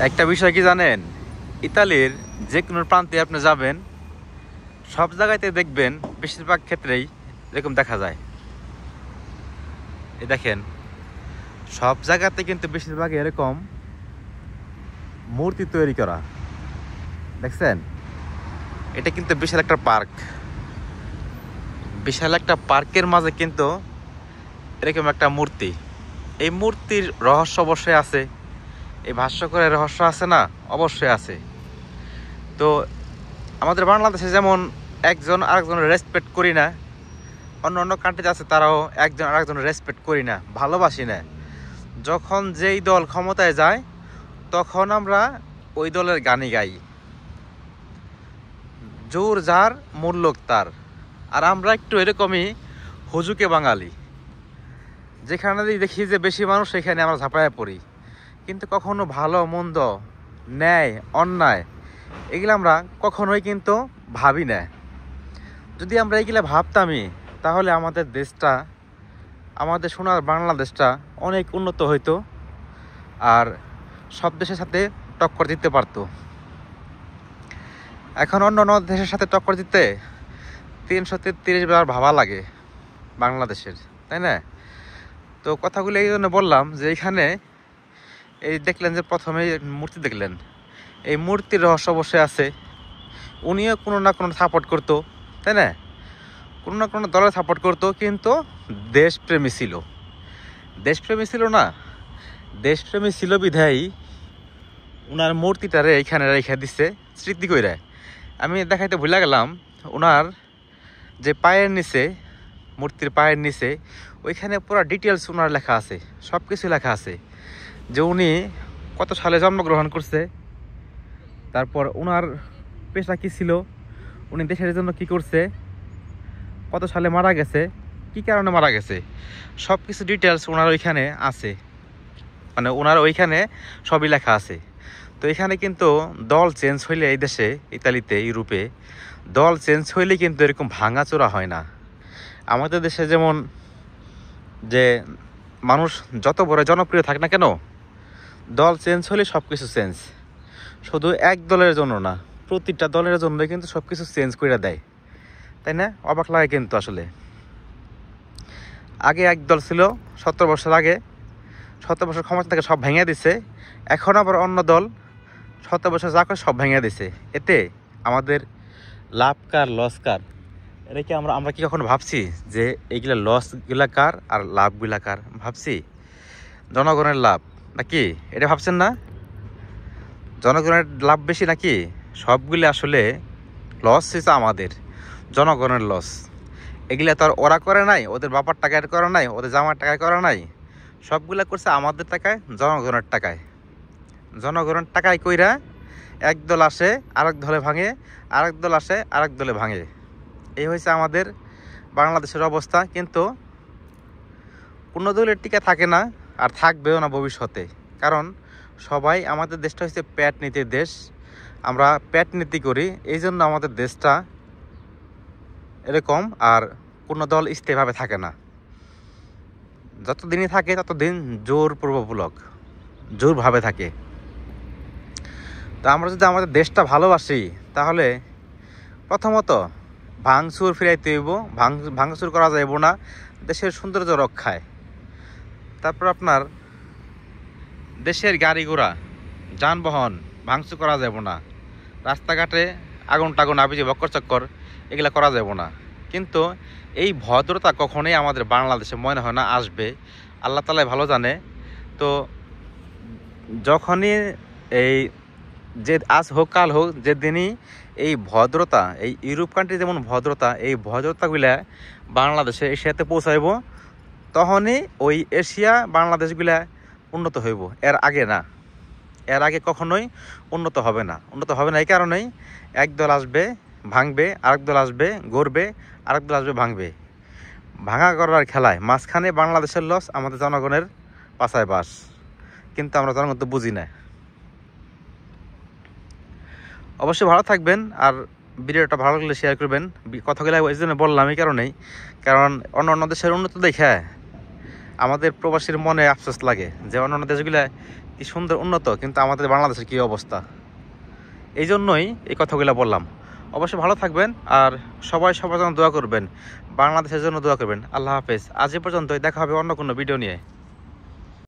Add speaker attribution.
Speaker 1: একটা বিষয় কি জানেন, ইতালির যে কোনো প্রান্তে আপনি যাবেন, সব জায়গাতে দেখবেন বেশিরভাগ ক্ষেত্রেই এরকম দেখা যায়। এই দেখেন, সব জায়গাতে কিন্তু বেশিরভাগ এরকম মূর্তি তৈরি করা, দেখছেন? এটা কিন্তু বিশাল একটা পার্ক, বিশাল একটা পার্কের মাঝে কিন্তু এরকম একটা মূর্তি। এই মূর্তির রহস্য অবশ্যই আছে, এই ভাস্যকরের রহস্য আছে না, অবশ্যই আছে। তো আমাদের বাংলাদেশে যেমন একজন আরেকজনের রেসপেক্ট করি না, অন্য অন্য কান্ট্রিতে আছে তারাও একজন আরেকজনের রেসপেক্ট করি না, ভালোবাসি না। যখন যেই দল ক্ষমতায় যায় তখন আমরা ওই দলের গানই গাই, জোর যার মূল্য তার। আর আমরা একটু এরকমই হুজুকে বাঙালি, যেখানে দেখি যে বেশি মানুষ সেখানে আমরা ঝাঁপায় পড়ি, কিন্তু কখনো ভালো মন্দ, ন্যায় অন্যায় এগুলো আমরা কখনোই কিন্তু ভাবি না। যদি আমরা এগুলো ভাবতামই তাহলে আমাদের দেশটা, আমাদের সোনার বাংলাদেশটা অনেক উন্নত হইতো, আর সব দেশের সাথে টক্কর দিতে পারতো। এখন অন্য অন্য দেশের সাথে টক্কর দিতে 333 বার ভাবা লাগে বাংলাদেশের, তাই না? তো কথাগুলো এই জন্য বললাম যে এখানে এই দেখলেন যে প্রথমে মূর্তি দেখলেন, এই মূর্তির রহস্য অবশ্যই আছে। উনিও কোনো না কোনো সাপোর্ট করতো, তাই না? কোনো না কোনো দলের সাপোর্ট করতো, কিন্তু দেশপ্রেমী ছিল। দেশপ্রেমী ছিল না, দেশপ্রেমী ছিল বিধায়ী উনার মূর্তিটারে এইখানে রেখে দিচ্ছে স্মৃতি কইরা। আমি দেখাইতে ভুলে গেলাম, ওনার যে পায়ের নিচে, মূর্তির পায়ের নিচে ওইখানে পুরো ডিটেলস ওনার লেখা আছে, সব কিছু লেখা আছে, যে উনি কত সালে জন্মগ্রহণ করছে, তারপর ওনার পেশা কী ছিল, উনি দেশের জন্য কি করছে, কত সালে মারা গেছে, কি কারণে মারা গেছে, সব কিছু ডিটেলস ওনার ওইখানে আছে, মানে ওনার ওইখানে সবই লেখা আছে। তো এখানে কিন্তু দল চেঞ্জ হইলে, এই দেশে ইতালিতে ইউরোপে দল চেঞ্জ হইলে কিন্তু এরকম ভাঙাচোরা হয় না। আমাদের দেশে যেমন যে মানুষ যত বড় জনপ্রিয় থাক না কেন, দল চেঞ্জ হলে সব কিছু চেঞ্জ, শুধু এক দলের জন্য না, প্রতিটা দলের জন্য কিন্তু সব কিছু চেঞ্জ করে দেয়, তাই না? অবাক লাগে কিন্তু আসলে। আগে এক দল ছিল 70 বছর আগে, 70 বছর ক্ষমতা থেকে সব ভেঙে দিছে, এখন আবার অন্য দল 70 বছর যা করে সব ভেঙে দিছে। এতে আমাদের লাভ কার লস কার, এটা কি আমরা কি কখনো ভাবছি যে এইগুলা লসগুলা কার আর লাভগুলা কার? ভাবছি জনগণের লাভ নাকি, এটা ভাবছেন না? জনগণের লাভ বেশি নাকি? সবগুলি আসলে লস হচ্ছে আমাদের, জনগণের লস। এগুলা তো আর ওরা করে নাই, ওদের বাবার টাকায় করা নাই, ওদের জামার টাকায় করা নাই, সবগুলা করছে আমাদের টাকায়, জনগণের টাকায়। জনগণের টাকায় কইরা এক দল আসে আরেক দলে ভাঙে, আরেক দল আসে আরেক দলে ভাঙে। এই হয়েছে আমাদের বাংলাদেশের অবস্থা। কিন্তু কোনো দলের টিকা থাকে না, আর থাকবেও না ভবিষ্যতে, কারণ সবাই, আমাদের দেশটা হচ্ছে প্যাট নীতির দেশ, আমরা প্যাট নীতি করি, এই জন্য আমাদের দেশটা এরকম। আর কোনো দল স্থিরভাবে থাকে না, যতদিনই থাকে ততদিন জোরপূর্বক জোরভাবে থাকে। তো আমরা যদি আমাদের দেশটা ভালোবাসি তাহলে প্রথমত ভাঙচুর ফিরাইতে হইব, ভাঙচুর করা যাইব না দেশের সৌন্দর্য রক্ষায়। তারপর আপনার দেশের গাড়ি ঘোড়া যানবাহন ভাঙচুর করা যাব না, রাস্তাঘাটে আগুন টাগুন আবিজে বক্কর চক্কর এগুলা করা যাব না। কিন্তু এই ভদ্রতা কখনোই আমাদের বাংলাদেশে মনে হয় না আসবে, আল্লাহ তাআলাই ভালো জানে। তো যখনই এই যে আজ হোক কাল হোক, যেদিনই এই ভদ্রতা, এই ইউরোপ কান্ট্রি যেমন ভদ্রতা, এই ভদ্রতাগুলা বাংলাদেশে এশিয়াতে পৌঁছাইব, তখনই ওই এশিয়া বাংলাদেশগুলা উন্নত হইব, এর আগে না। এর আগে কখনোই উন্নত হবে না। উন্নত হবে না এই কারণেই, একদল আসবে ভাঙবে, আরেক দল আসবে গড়বে, আরেক দল আসবে ভাঙবে। ভাঙা করার খেলায় মাঝখানে বাংলাদেশের লস, আমাদের জনগণের পাছায় বাস। কিন্তু আমরা জনগণ তো বুঝি না। অবশ্যই ভালো থাকবেন, আর ভিডিওটা ভালো লাগলে শেয়ার করবেন। কথাগুলো এই জন্য বললাম এই কারণেই, কারণ অন্য অন্য দেশের উন্নত দেখে আমাদের প্রবাসীর মনে আফসোস লাগে যে অন্য অন্য দেশগুলো এই সুন্দর উন্নত, কিন্তু আমাদের বাংলাদেশের কী অবস্থা। এই জন্যই এই কথাগুলো বললাম। অবশ্যই ভালো থাকবেন, আর সবাই সবার জন্য দোয়া করবেন, বাংলাদেশের জন্য দোয়া করবেন। আল্লাহ হাফেজ। আজ এ পর্যন্তই, দেখা হবে অন্য কোনো ভিডিও নিয়ে।